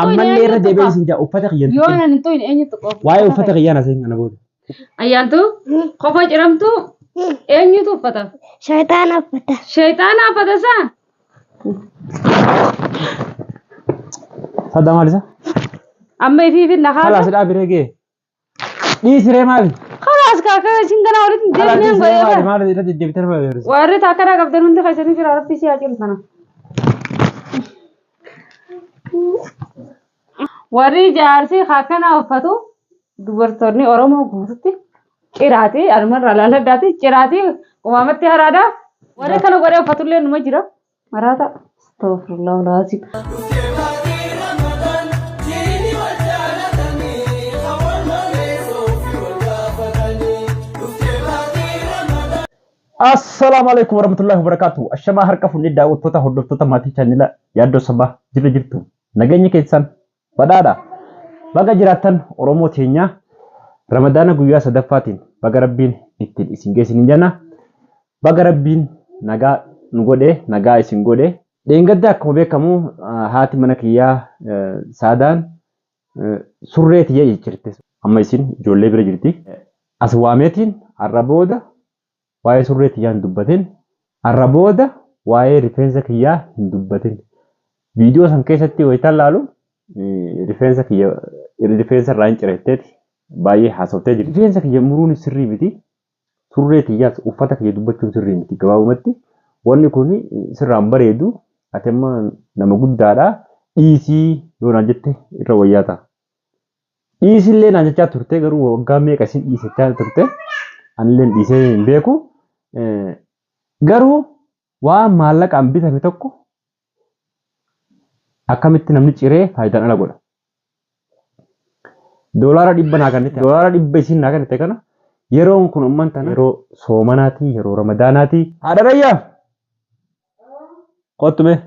Amma illee irra deebi'ee isin jaa uffata kiyyantu. Yoo nan hin to'in eenyutu qofa. Waa'ee uffata kiyyaana isin kana booda. Ayyaantu qofa ciramtu eenyutu uffata? Shayitaana uffata. Shayitaana uffata isaa? Sadda maalisa? Amma ifiifin nakaa. Kalaas dhaabiree gee. Dhiisiree maali? Kalaas kaakaa isin kana walitti deemnee goyee. Maali irra deddeebitee maali? Warri taakkaraa qabdan hundi keessatti jira rabbi si haa jiru sana. Warri jaarsi kaakkanaa uffatu dubartoonni Oromoo guututti ciraati alumarraa laaladdaati ciraati uumamatti haraadha. Warri kana godhee uffatullee numa jira. Maraata. Astaghfirullah alazim. Assalamualaikum warahmatullahi wabarakatuh. Ashama harka fundi daawwattoota hordoftoota maatii chaanila yaaddoo sabaa jirtu. Nageenya keessan badhaadha. Baga jiraattan Oromoo teenya Ramadaana guyyaa sadaffaatiin baga Rabbiin ittiin isin geessin jenna. Baga Rabbiin nagaa nu godhe, nagaa isin godhe. Dheengadda akkuma beekamu haati mana kiyyaa Saadaan surree tiyya jirti. Amma isin ijoollee bira jirti. As waameetiin har'a booda waa'ee surree tiyyaa hin dubbatin. Har'a booda waa'ee rifeensa kiyyaa hin dubbatin. Viidiyoo san keessatti wayitaan laalu rifeensa irraa hin ciretteeti baay'ee haasoftee jirti. Rifeensa kiyya muruun sirrii miti. Surree tiyyaas uffata kiyya dubbachuun sirrii miti. Gabaabumatti wanni kun sirraan bareedu ati amma nama guddaadha. Dhiisii yoo naan jette irra wayyaa ta'a. Dhiisillee naan jechaa turte garuu waggaa meeqa isin dhiisechaa turte anillee dhiisee hin beeku. Garuu waan maallaqaan bitame tokko akkamitti namni ciree faayidaan ala godha. Doolaara 100 naa kennite. Doolaara 100 isin naa kennite kana yeroon kun umman tana yeroo soomanaati, yeroo ramadaanaati. Haadha rayyaa qottume.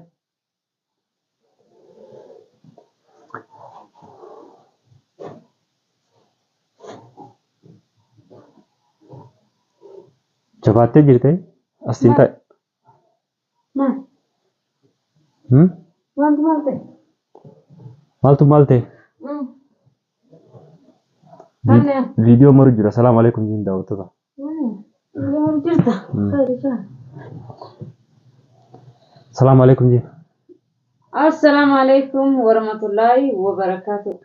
Jabaattee jirte asiin ta'e. Maaltu maal ta'e? Viidiyoo maru jira. Salaamu alaikum jiin daawwattoota. Salaamu alaikum jiin. Assalamu alaikum warahmatullahi wabarakatuh.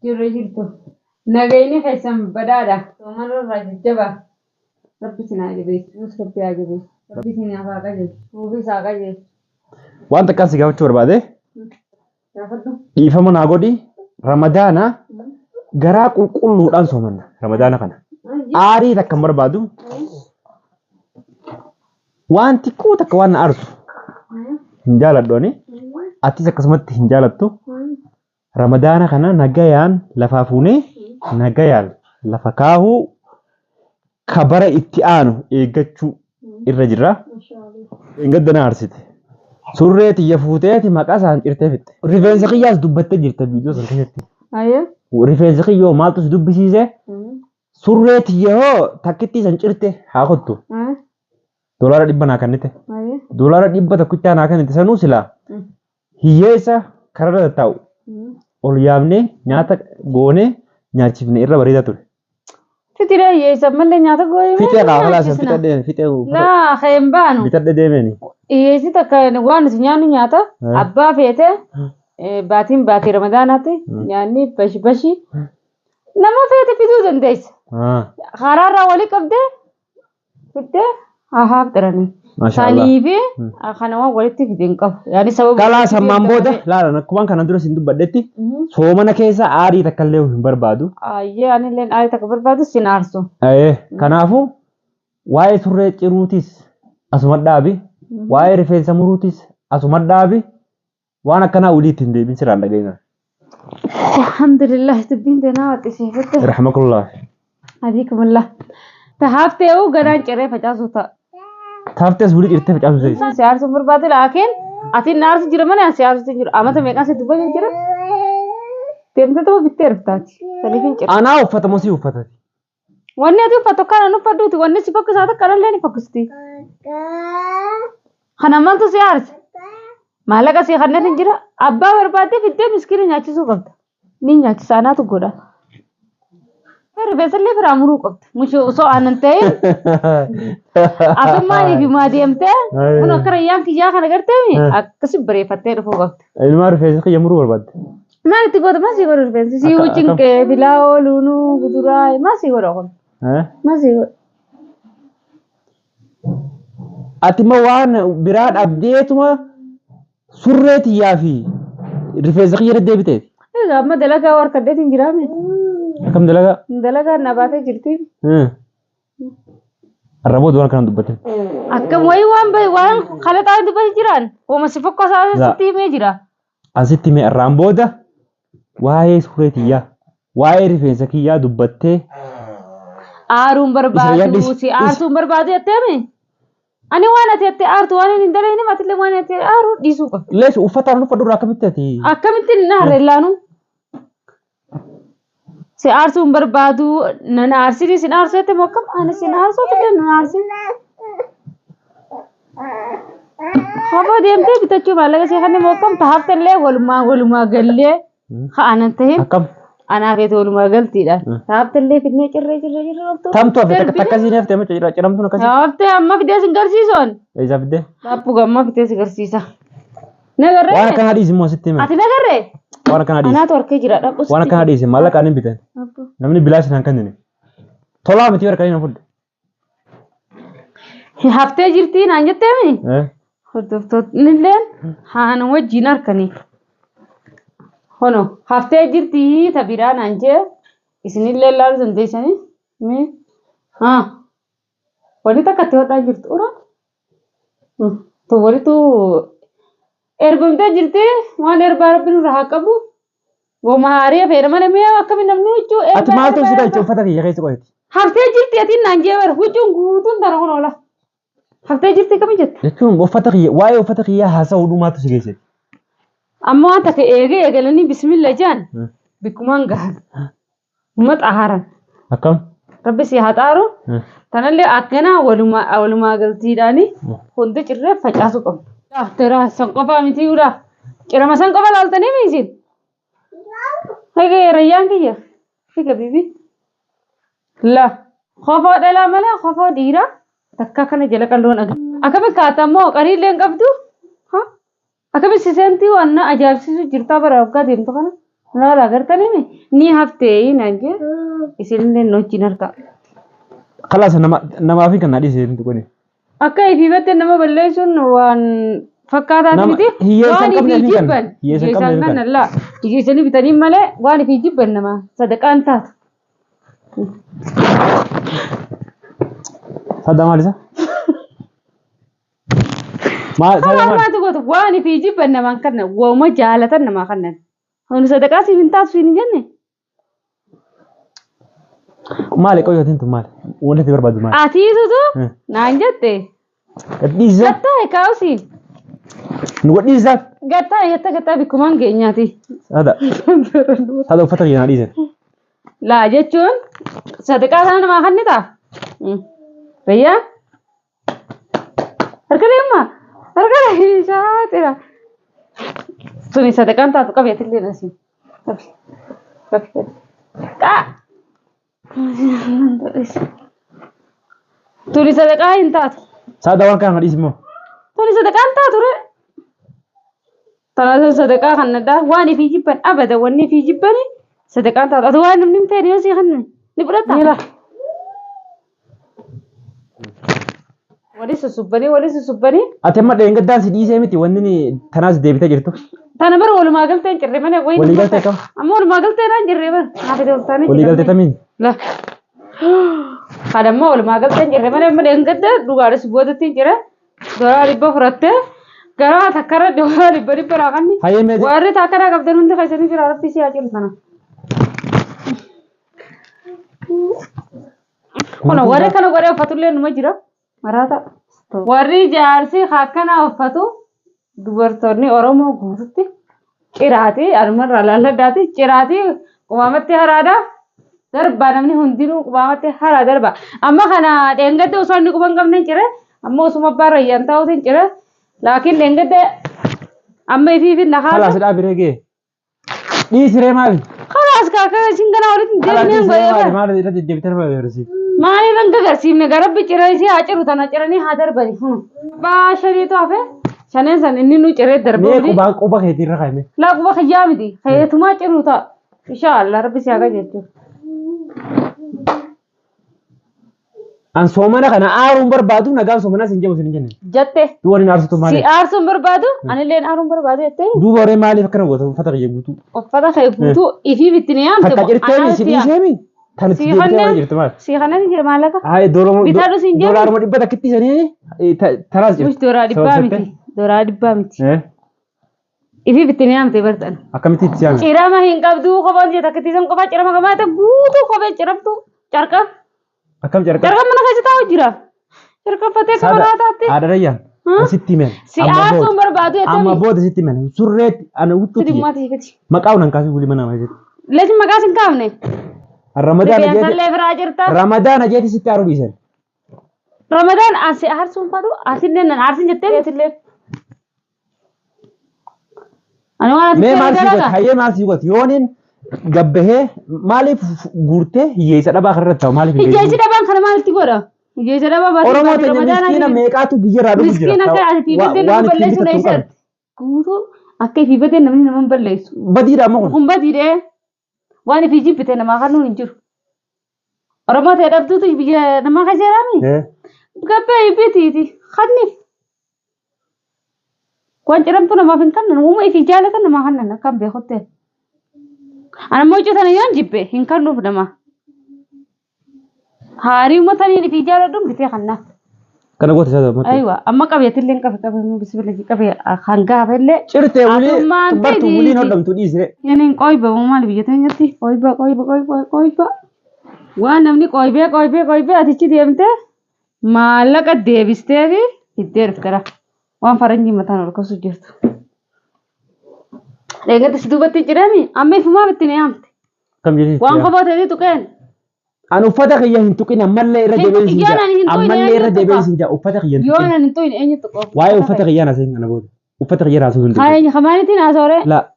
Jirtu. Nagayni keessan badhaadha. Soomanirraa jajjabaa. Rabbi sinaa jabeessu, rabbi haa jabeessu, rabbi sinaa haa qajeelchu, ruufii isaa qajeelchu. Waan takkaan si gaafachuu barbaade dhiifama naa godhi Ramadaana garaa qulqulluudhaan soomanna Ramadaana kana. Aarii takka hin barbaadu. Waan xiqqoo takka waan na aarsu hin jaaladhu. Atis akkasumatti hin jaalattu. Ramadaana kana nagayaan lafaa fuunee nagayaan lafa kaahuu kabara itti aanu eeggachuu irra jirra. Engadda na aarsite. Surree tiyya fuuteeti maqaa isaan cirtee fitte. Rifeensa kiyyaas dubbattee jirta viidiyoo san keessatti. Rifeensa kiyyoo maaltu si dubbisiise? Surree tiyya hoo takkitti san cirte haa kottu. Doolaara 100 naa kennite. Doolaara 100 tokkichaa naa kennite sanuu silaa hiyyeessa kararra tattaa'u. Ol yaabnee nyaata goonee nyaachifne irra bareeda ture. Fitire yeesa malee nyaata gooyee. Fitee qaafalaa san fitadhee fitee. Laa kheen baanu. Bitadhee deemeni. Yeesi takka waan nuti nyaannu nyaata abbaa feete baatiin baatii ramadaanaatti nyaanni bashi nama feete fituu dandeessa. Karaarraa walii qabdee fittee haaf xiranii. Sanii fi kana waan walitti fideen qabu. Yaani sababa. Kalaa sammaan booda laala akkuma kana dura sin dubbadhetti soomana keessa aarii takka illee hin barbaadu. Ayyee anillee aarii takka barbaadu sin aarsu. Kanaafuu waa'ee surree ciruutis asuma dhaabi. Waa'ee rifeensa muruutis asuma dhaabi. Waan akkanaa uliitti hin deebiin siraan dhageenya. Alhamdulillah dubbiin teenaa waxxisiifatte. Rahmakullah. Adiikumullah. Tahaaftee ganaan ciree facaasu ta'a. Taaftes buli cirtee facaasu seesi. Siyaarsu barbaadu laakiin ati naarsu jira mana siyaarsu jira amata meeqaan si dubbatu jira. Deemtee ta'uu bittee riftaati. Saniifin cira. Anaa uffata moo si uffatati? Wanni ati uffatu kana uffadduuti wanni si fakkisaata kanallee ni fakkisti. Kana maaltu siyaarsa? maallaqa si kanneen hin jira abbaa barbaadde fiddee miskiina nyaachisuu qabda ni nyaachisaanaatu godha rifeensallee biraa muruu qabda mushoo osoo aanan ta'in atummaanii fi maa deemtee kun akka rayyaan kiyyaa kana garteemi akkasi bareeffattee dhufuu qabda. Ilmaa rifeensa kiyya muruu barbaadde. Maal itti godha maasii godha rifeensi sii wucinqee filaa'oo luunuu kuduraa maasii godha kun maasii godha. Ati ma waan biraa dhabdeetuma surree tiyyaa fi rifeensa kiyya deebiteeti. Egaa amma dalagaa warqaddeetiin jiraame. Akkam dalagaa? Dalagaa na baatee jirti. Arraboo waan kana dubbate. Akkam wayii waan kalataan dubbate jiraan ooma si fokkoosaa asitti himee jira. Asitti himee irraan booda waa'ee surree tiyyaa waa'ee rifeensa kiyyaa dubbattee. Aaruun barbaadu si aartuun barbaadu jetteemi. Ani waan ati jettee aartu waan hin daleenii matillee waan ati aaruu dhiisuu qaba. Lees uffataan uffa duraa akkamitti ati? Akkamitti naarra illaanu? Si aartuun barbaadu nan aarsini sin aarsu jette moo akkam ani sin aarsu jette nan aarsi. Hafoo deemtee bitachuu maallaqa si kanneen moo akkam taaftallee walumaa gallee ha'anan ta'e. Akkam? Anaaf eetu walumaa galtiidhaan. Taaftallee fidnee cirree. Tamtu hafe takkasii neeftee macha ciramtuun akkasii. Haftee amma fidee sin garsiisoon. Eessa fidee? Taappu gamma fidee si garsiisa. Nagarree. Waan akkanaa dhiisi immoo asitti hime. Ati nagarree. Waan akkanaa dhiisi. Anaatu harkee jira dhaqqus. Waan akkanaa dhiisi maallaqa ani bitan. Namni bilaa sinaan kennine. Tolaa miti harkanii na fudde. Haftee jirtii naan jetteemi. Hordoftoonni illee haana wajjin harkanii. Hono haftee jirtii tabiraa naan jee isinillee laaluu dandeessanii mee wanti takka itti hodhaa jirtu ura walitu ergomtee jirti waan erbaa rabbi nurra haa qabu gooma haarii feera mana mee akkami namni huccuu ati maaltu si galche uffata kiyya keessa qoyeti haftee jirti atiin naan jee bara huccuun guutuun tana kun oola haftee jirti kami jette jechuun uffata kiyya waa'ee uffata kiyyaa haasa'uu dhumaatu si geesse. Amma waan takka eegalanii bismillah jaan bikkumaan gahan uummata haaran. Akkam? Rabbi si haa xaaru tanallee akkanaa walumaa galtiidhaani hundi cirree facaasuu qabu. Teraa san qofaa miti uraa cirama san qofa laaltanii miisin. Hege rayyaan kiyya figa bibi. La qofaa dhalaa malee qofaa dhiiraa takka kana jala qalloon agarra. Akkami kaatammoo qariillee hin qabdu. Akkamitti seentii waan ajaa'ibsiisu jirtaa bara waggaa deemtu kana laala agartanii ni haftee naan jee isinillee wajjin harka. Kalaas namaa fi kan naadhii seentu kuni. Akka ifiifattee nama balleessuun waan fakkaataa miti. Hiyyeessan qabne fi kan. Hiyyeessan kan allaa. Hiyyeessanii bitanii malee waan ifii jibban nama sadaqaan taatu. Sadda maal isa? Maatu gootu waan ifii jibban namaan kanna wooma jaalatan namaa kannan. Honi sadaqaa siif hin taatu hin jenne. Maali qoyyotiin tun maali? Wanti itti barbaadu maali? Atiisutu naan jette. Gadhiisa. Gattaa kaawusiin. Nu godhiisa. Gattaa bikkumaan geenyaati. Sada uffata kiyya naa dhiisen. Laa jechuun sadaqaa sana namaa kannitaa? Fayyaa? Harka deemaa? Harka deemaa? Suni sadaqaan taatu qabeetillee nasiin. Tuni sadaqaa hin taatu. Sada waan kana dhiisi immoo. Tuni sadaqaan taatu re. Tana sadaqaa kan naddaa waan ifii jibban abada wanni ifii jibbani sadaqaan taatu. Ati waan namni ta'e yoo si kanne ni fudhatta. Wali susubbanii. Ati amma dheengaddaan si dhiisee miti wanni tanaas deebitee jirtu. Tana bara walumaa galtee hin jirre malee Walii galtee kam? Amma walumaa galtee naan jirre bara. Haafete oltaanii Walii galtee tamiin? La. Kadamma walumaa galtee hin jirre malee amma dheengadda dhugaanis boodatti hin jire. Garaa dhibba furattee garaa takkara garaa dhibba raakanni. Hayyee meetii? Warri takkara qabdan hundi keessanii jira rabbi si haa jiru sana. Kuna warri kana godhee uffatullee numa jira. Maraata. Warri jaarsi akkana uffatu dubartoonni Oromoo guututti ciraati alumarraa laalladdaati ciraati qumaamatti haraadha darbaa namni hundinuu qumaamatti haraa darba amma kana dheengadde osoo inni quban qabne cire amma osuma abbaan rayyaan ta'uutiin cire laakiin dheengadde أما في النهار خلاص لا بريجي دي سري مال خلاص كاكا سينغنا ولد خلاص دي ديمين سري غيبا مال لا ديبتر ما بيرسي ماني رنگ غسيم نغرب بچريسي اچرو تنا چرني حاضر بني با شريتو افه شنن سن اني نو چري دربو مي قبا هيدي رخايمه لا قبا خيامدي خيتما چرو تا ان شاء الله رب سياغا جيتو ان سومنا كان ارون بربادو نغا سومنا سنجه مسنجه جته دوري نارسو مال سي ارسم بربادو انا لين ارون بربادو يته دو بوري مالي فكر وتو فتق يغوتو وفدا خيبوتو ايفي بتنيام فكا جرتني سي سيمي كان سي جرت مال سي خنا نجر مالك هاي بيتادو سنجه دولار مدي بدا كتي سني تراس مش دورا دبامتي دورا دبامتي إذا بتنيام تبرتن. أكمل تيجان. شيرا ما هنگاب دو خبر جتا كتيسم كفا شيرا ما كمان تبوتو خبر شيرا تو شركة. أكمل شركة. شركة mana kasih tahu jira. شركة فتح كمان هاتي. ada raya. Sitti men. Si asum berbadu itu. Amma bod sitti men. Surret ana utu. Sedih mati kecil. Makau nang kasih buli mana macet. Lesin makasin kau nih. Ramadan aja. Lever ta. Ramadan aja di sitti aru bisa. Ramadan asi har sumpah tu asin nih nan asin jette itu le. Anu mana me masih buat haye masih buat yonin gabbehe malif gurte hiye sada ba kharrat taw malif hiye sada ba khana mal tibora hiye sada ba oromo te miskina meqatu biyara du biyara miskina ka fi bede nam ballesu leysat kuto akke fi bede nam nam ballesu badira mo hum badire wani fi jibte nam khanu injur oromo te dabtu tu biya nam khajerami gabbe ibiti khanif كون جرمتو نما فين كان نوما في جالة كان نما خلنا كم بيخوته أنا موجود أنا يون جيبه هين كان نوف نما هاري وما ثاني في جالة دوم بتي خلنا كنا قلت هذا مت أيوة أما كبي تلين كبي بسم الله كبي خانقا بله شرطة ولي تبرت ولي نودم تودي زره يعني كوي بوما اللي بيجتني يتي كوي با وانا مني كوي با أتيجي ديمته مالك ديبستة دي يدير كرا وان فرنجي متان وركو سجرت لكن تسدو بتي جرامي أمي فما بتني أمت كم جديد وان خبرت هذه تكين أنا فتح يهين تكين أمال لي رجع بيسنجا أمال لي رجع بيسنجا وفتح يهين يوانا نتوين أني تكو واي وفتح يهين أسين أنا بود وفتح يهين أسون هاي خماني تين أسورة لا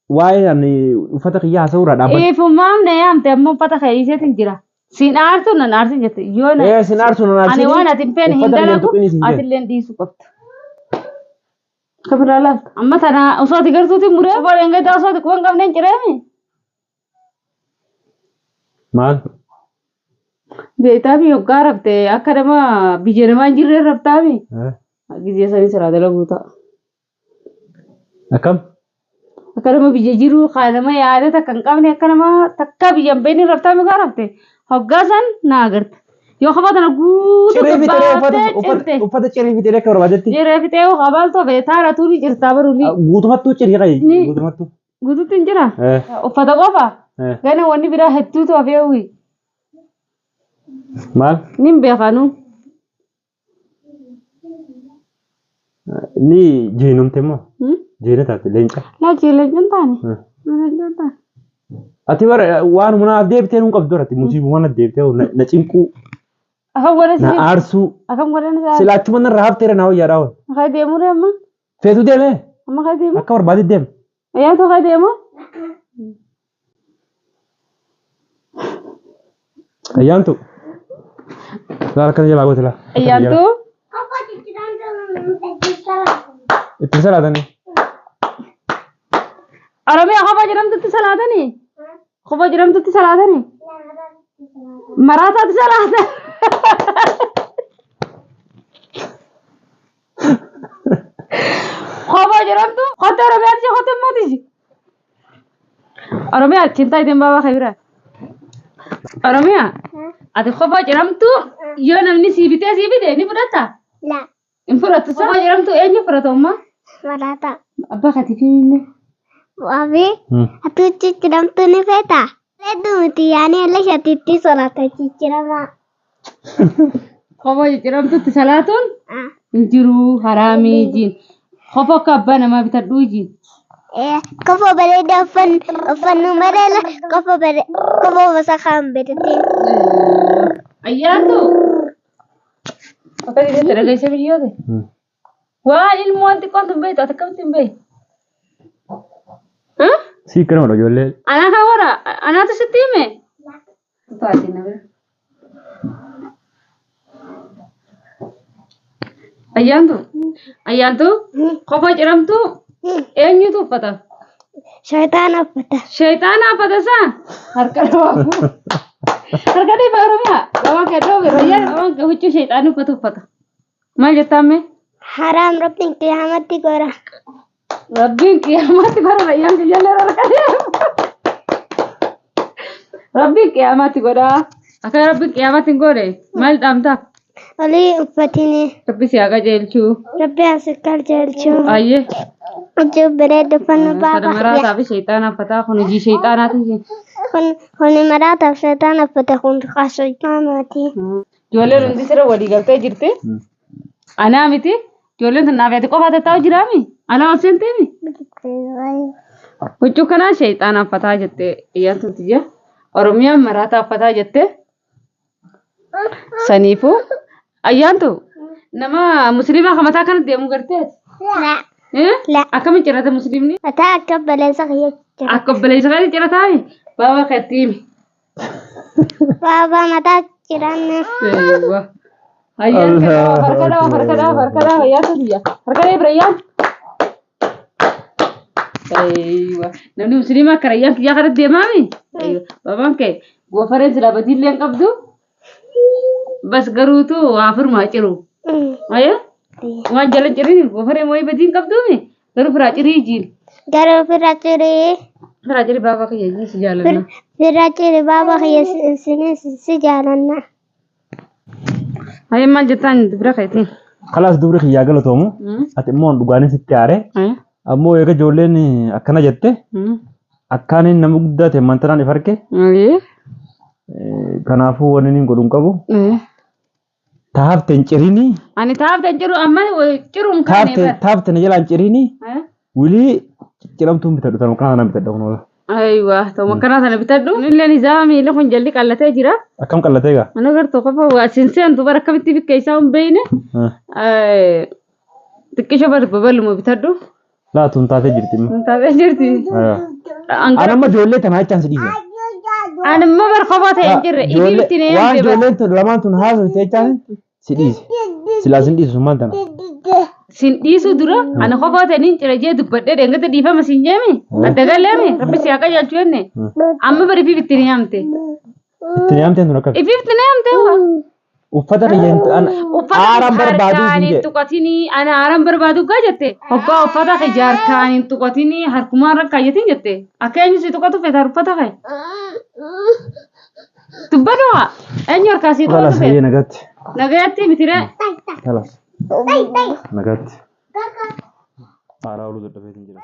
واي يعني وفتح يهين أسورة دابا إيه فما نيام تأمم فتح يجي تنجرا سين أرتو نارسين جت يوانا إيه سين أرتو نارسين أنا وانا تنبين هندالكو أتلين ديسو كبت كبرالات أما تنا أصوات كرتو تمرة بارينغ تا أصوات كون كم نين كرامي مال بيتا بي يوكا ربته أكرما بيجرما جيرة ربتا بي أكيد ساري سرادة لغوتا أكم أكرما بيجيرو خالما ياده تكنكام نه أكرما تكا بيجنبيني ربتا مي كا ربته هوغاسن ناغرت يو خبرت أنا غوتو كبات وفتح شري في تلك وربادتي جيرة في تيو خبال تو بيتا راتوري جرتا برولي غوتو ماتو شري كاي غوتو ماتو غوتو تنجرا وفتح قفا غانا واني برا هتو تو أفيوي مال نيم بيخانو ni jinum temo jina tati lenca لا جيلين جنتاني جنتاني ati bar waan muna deebtee nun qabdu irratti musiibu waan deebtee na cinquu أكم ولا na سيد aarsuu أكم ولا نزار silaachuma nan raafteera na wayyaa dhaawwan خايدة مرة أما feetu deeme أما خايدة مرة akka barbaade deem يا تو خايدة أما ayyaantu laala kana jalaa gootila يا تو itti salaatanii أرمي خبا جرام تتصلاتني خبا جرام تتصلاتني مرات تتصلاتني خبا جرام تو خاطر أرمي أرجع خاطر ما تيجي أرمي أتشنتا يدين بابا خيرا أرمي أتى خبا جرام تو يوم نمني سيبتة ني فرطة لا إن فرطة خبا جرام تو إيه فرطة أمّا Marata. أبا خاتي مني Wabi, atu ciciram tu ni feta. Ledu mutiani ala syatiti salata cicirama. خبا جرام تو تسلاتون Ah, انجرو حرامي جين خفا كبانا ما بتدو جين kafa bare da fan numarela kafa basa kham betetin. اياتو oke ini terus saya video deh wah ilmu anti kontum beta atau kamu tim bay Si kana wala jolle. Ana kan wara ana tu setime. Pati na ber. Ayyantu kofa jedhamtu eenyutu uffata? Shaytaan uffata. Shayxaana uffata isaa harka dhawamu. Harka dhiiba Oromiyaa waan kedhoo birooyyaa waan huccuu shayxaani uffata. Maal jettaame? Haram rabbiin qiyaamatti gora. Rabbiin qiyaamatti bara rayyaan kiyyalee harka deemu. Rabbiin qiyaamatti godha. Akka rabbiin qiyaamatti hin godhe maal dhaamta? Olii uffatini. Rabbi si haa qajeelchu. Rabbi asi qajeelchu. Ayyee. Hojii bareedu fannu baaba. Kana maraataa fi shayxaana uffataa kun hojii shayxaanaati. Kun maraataaf shayxaana uffata kun qasoymaamaati. Ijoolleen hundi sirra walii galtee jirti. Anaa miti. Ijoolleen tun naafeeti qofa tattaa'u jiraami. Alaa ol seenteemi. Huccuu kanaa shayxaana uffataa jettee iyyaantuuti jira. Oromiyaan maraataa uffataa jettee. Saniifuu ayyaantu nama musliimaa kan mataa kanatti deemu garteeti. La. Akkamiin cirata musliimni? Mataa akka baleessa kiyyacha. Akka baleessa kan cirataami. Baaba kattiimi. Baaba mataa jiranne. Ayyaantu harkadhaa ayyaantu biyya. Harkadhaa Ibrahiyaan. Namni musliimaa akka rayyaan kiyyaa kanatti deemaami. Baabaan kee goofareen silaa badiillee hin qabdu. Bas garuutu waa firmaa ciru. Ayya? Waan jala cirin goofaree moo'ee badii hin qabduumi. Garuu firaa cirii jiin. Garuu firaa cirii. Firaa cirii baabaa kiyya si jaalanna. Firaa cirii baabaa kiyya si jaalanna. Ayya maal jettaan dubra keetiin? Kalaas dubri kiyyaa galatoomu. Ati immoo dhugaanin sitti aare. Ammoo eega ijoolleen akkana jette. Akkaaniin nama guddaa ta'e mantanaan if arge. Kanaafuu wanni inni godhu hin qabu. Taafteen cirini. Ani taafteen ciru amma ciruun kaane bara. Taafteen jalaan cirini. Wilii ciramtuun bitadhu ta'u kana bitadhu kunuun. Aywa ta'u kana sana bitadhu. Illee nizaami illee kun jalli qallatee jira. Akkam qallatee gaa? Mana gartuu qofa waa sinseentu bara akkamitti bikka isaa hin beeyne. Xiqqisho bara babal'uma bitadhu. Laatuun taatee jirti. Taatee jirti. Anamma ijoollee tanaa jechaan si dhiise. Ani immoo bara kophaa ta'e hin jirre. Idiitti nee waan ijoolleen tun lamaan tun haasa'u jechaan si dhiise. Silaa sin dhiisu maal tana? Sin dhiisu dura ana kophaa ta'e niin cire jee dubbadhee deengata dhiifama sin jeemi. Adda galeemi rabbi si haa qajeelchu jenne. Amma bari ifiif ittiin yaamte. Ittiin yaamteen tun akkam? Ifiif ittiin yaamte waa. Uffata kiyyan aaran barbaadu hin tuqatini ana aaran barbaadu gaa jette hoggaa uffata ijaartaan hin tuqatini harkumaan rakkaayetin jette akka eenyu si tuqatu feetar uffata kee dubbaduma eenyu harkaasii tuqatu feet nagatti nagatti mitire kalas nagatti aaraa oluu dadhabee hin jira.